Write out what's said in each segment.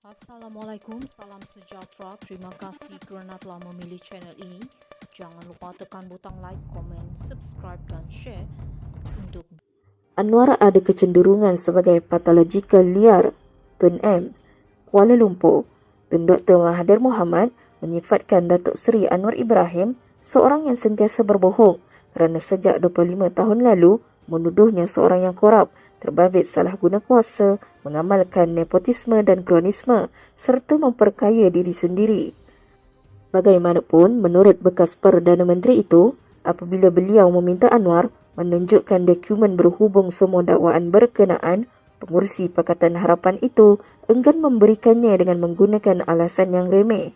Assalamualaikum, salam sejahtera. Terima kasih kerana telah memilih channel ini. Jangan lupa tekan butang like, komen, subscribe dan share untuk Anwar ada kecenderungan sebagai patologikal liar. Tun M. Kuala Lumpur. Tun Dr. Mahathir Mohamad menyifatkan Datuk Seri Anwar Ibrahim seorang yang sentiasa berbohong kerana sejak 25 tahun lalu menuduhnya seorang yang korup, terbabit salah guna kuasa, mengamalkan nepotisme dan kronisme serta memperkaya diri sendiri. Bagaimanapun, menurut bekas Perdana Menteri itu, apabila beliau meminta Anwar menunjukkan dokumen berhubung semua dakwaan berkenaan, pengurusi Pakatan Harapan itu enggan memberikannya dengan menggunakan alasan yang remeh.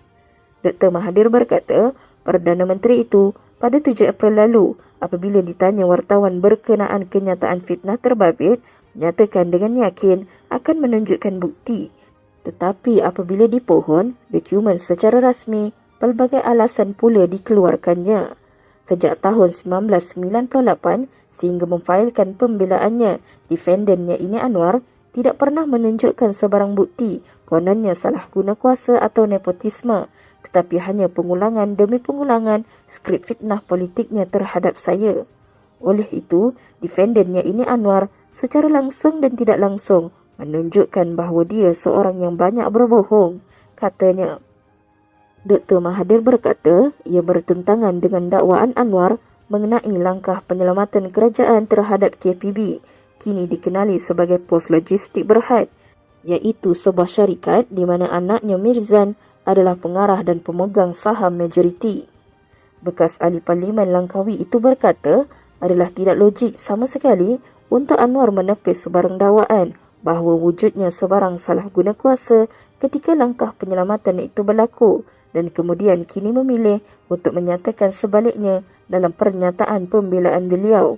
Dr. Mahathir berkata, Perdana Menteri itu pada 7 April lalu, apabila ditanya wartawan berkenaan kenyataan fitnah terbabit, menyatakan dengan yakin akan menunjukkan bukti. Tetapi apabila dipohon dokumen secara rasmi, pelbagai alasan pula dikeluarkannya. Sejak tahun 1998 sehingga memfailkan pembelaannya, defendannya ini Anwar tidak pernah menunjukkan sebarang bukti kononnya salah guna kuasa atau nepotisme, tetapi hanya pengulangan demi pengulangan skrip fitnah politiknya terhadap saya. Oleh itu, defendannya ini Anwar secara langsung dan tidak langsung menunjukkan bahawa dia seorang yang banyak berbohong, katanya. Dr. Mahathir berkata ia bertentangan dengan dakwaan Anwar mengenai langkah penyelamatan kerajaan terhadap KPB, kini dikenali sebagai Pos Logistik Berhad, iaitu sebuah syarikat di mana anaknya Mirzan adalah pengarah dan pemegang saham majoriti. Bekas ahli Parlimen Langkawi itu berkata adalah tidak logik sama sekali untuk Anwar menepis sebarang dakwaan bahawa wujudnya sebarang salah guna kuasa ketika langkah penyelamatan itu berlaku dan kemudian kini memilih untuk menyatakan sebaliknya dalam pernyataan pembelaan beliau.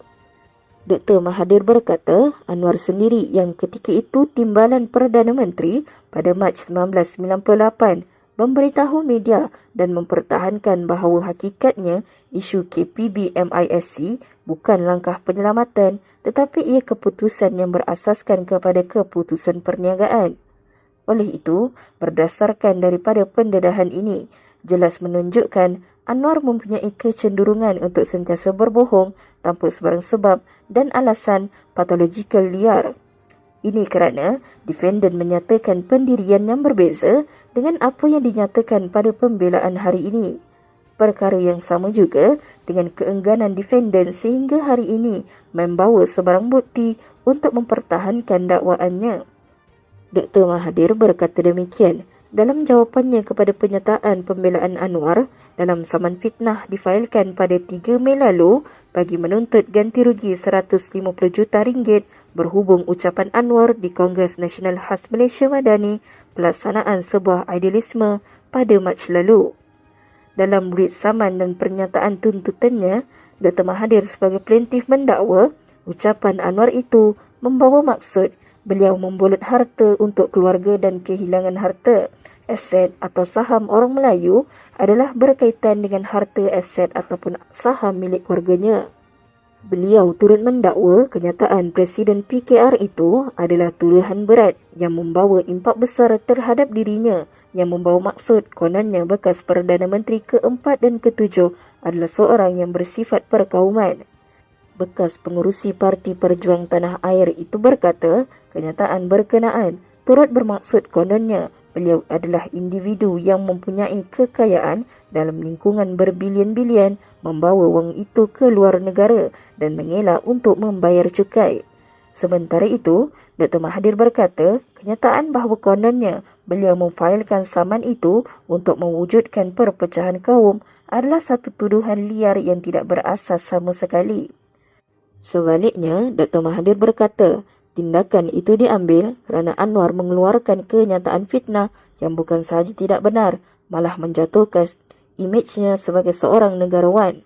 Dr. Mahathir berkata Anwar sendiri yang ketika itu timbalan Perdana Menteri pada Mac 1998 memberitahu media dan mempertahankan bahawa hakikatnya isu KPB MISC bukan langkah penyelamatan tetapi ia keputusan yang berasaskan kepada keputusan perniagaan. Oleh itu, berdasarkan daripada pendedahan ini, jelas menunjukkan Anwar mempunyai kecenderungan untuk sentiasa berbohong tanpa sebarang sebab dan alasan patologikal liar. Ini kerana defendan menyatakan pendirian yang berbeza dengan apa yang dinyatakan pada pembelaan hari ini. Perkara yang sama juga dengan keengganan defendan sehingga hari ini membawa sebarang bukti untuk mempertahankan dakwaannya. Dr. Mahathir berkata demikian dalam jawapannya kepada penyataan pembelaan Anwar dalam saman fitnah difailkan pada 3 Mei lalu bagi menuntut ganti rugi RM150 juta berhubung ucapan Anwar di Kongres Nasional Khas Malaysia Madani pelaksanaan sebuah idealisme pada Mac lalu. Dalam writ saman dan pernyataan tuntutannya, Dr. Mahathir sebagai plaintiff mendakwa ucapan Anwar itu membawa maksud beliau membolot harta untuk keluarga dan kehilangan harta, aset atau saham orang Melayu adalah berkaitan dengan harta, aset ataupun saham milik keluarganya. Beliau turut mendakwa kenyataan Presiden PKR itu adalah tuduhan berat yang membawa impak besar terhadap dirinya yang membawa maksud kononnya bekas Perdana Menteri keempat dan ketujuh adalah seorang yang bersifat perkauman. Bekas pengurusi Parti Perjuang Tanah Air itu berkata kenyataan berkenaan turut bermaksud kononnya beliau adalah individu yang mempunyai kekayaan dalam lingkungan berbilion-bilion membawa wang itu ke luar negara dan mengelak untuk membayar cukai. Sementara itu, Dr. Mahathir berkata kenyataan bahawa kononnya beliau memfailkan saman itu untuk mewujudkan perpecahan kaum adalah satu tuduhan liar yang tidak berasas sama sekali. Sebaliknya, Dr. Mahathir berkata tindakan itu diambil kerana Anwar mengeluarkan kenyataan fitnah yang bukan sahaja tidak benar, malah menjatuhkan imejnya sebagai seorang negarawan.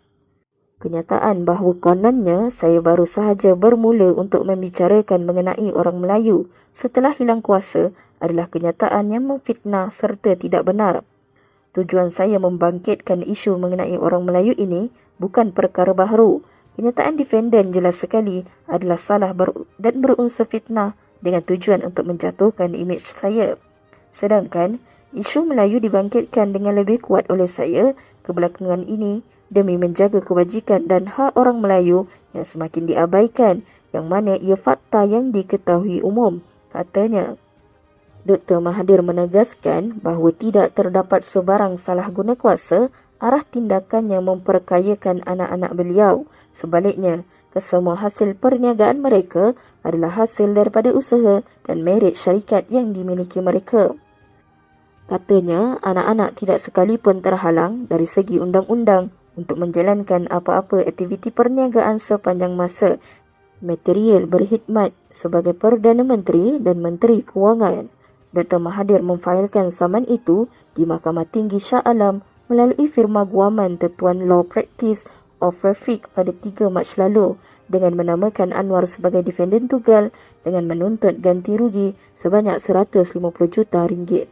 Kenyataan bahawa kononnya saya baru sahaja bermula untuk membicarakan mengenai orang Melayu setelah hilang kuasa adalah kenyataan yang memfitnah serta tidak benar. Tujuan saya membangkitkan isu mengenai orang Melayu ini bukan perkara baharu. Kenyataan defendan jelas sekali adalah salah dan berunsur fitnah dengan tujuan untuk menjatuhkan imej saya. Sedangkan, isu Melayu dibangkitkan dengan lebih kuat oleh saya kebelakangan ini demi menjaga kebajikan dan hak orang Melayu yang semakin diabaikan, yang mana ia fakta yang diketahui umum, katanya. Dr. Mahathir menegaskan bahawa tidak terdapat sebarang salah guna kuasa arah tindakan yang memperkayakan anak-anak beliau. Sebaliknya, kesemua hasil perniagaan mereka adalah hasil daripada usaha dan merit syarikat yang dimiliki mereka. Katanya, anak-anak tidak sekalipun terhalang dari segi undang-undang untuk menjalankan apa-apa aktiviti perniagaan sepanjang masa material berkhidmat sebagai Perdana Menteri dan Menteri Kewangan. Dr. Mahathir memfailkan saman itu di Mahkamah Tinggi Shah Alam melalui firma guaman Tetuan Law Practice of Rafiq pada 3 Mac lalu dengan menamakan Anwar sebagai defendant tunggal dengan menuntut ganti rugi sebanyak 150 juta ringgit.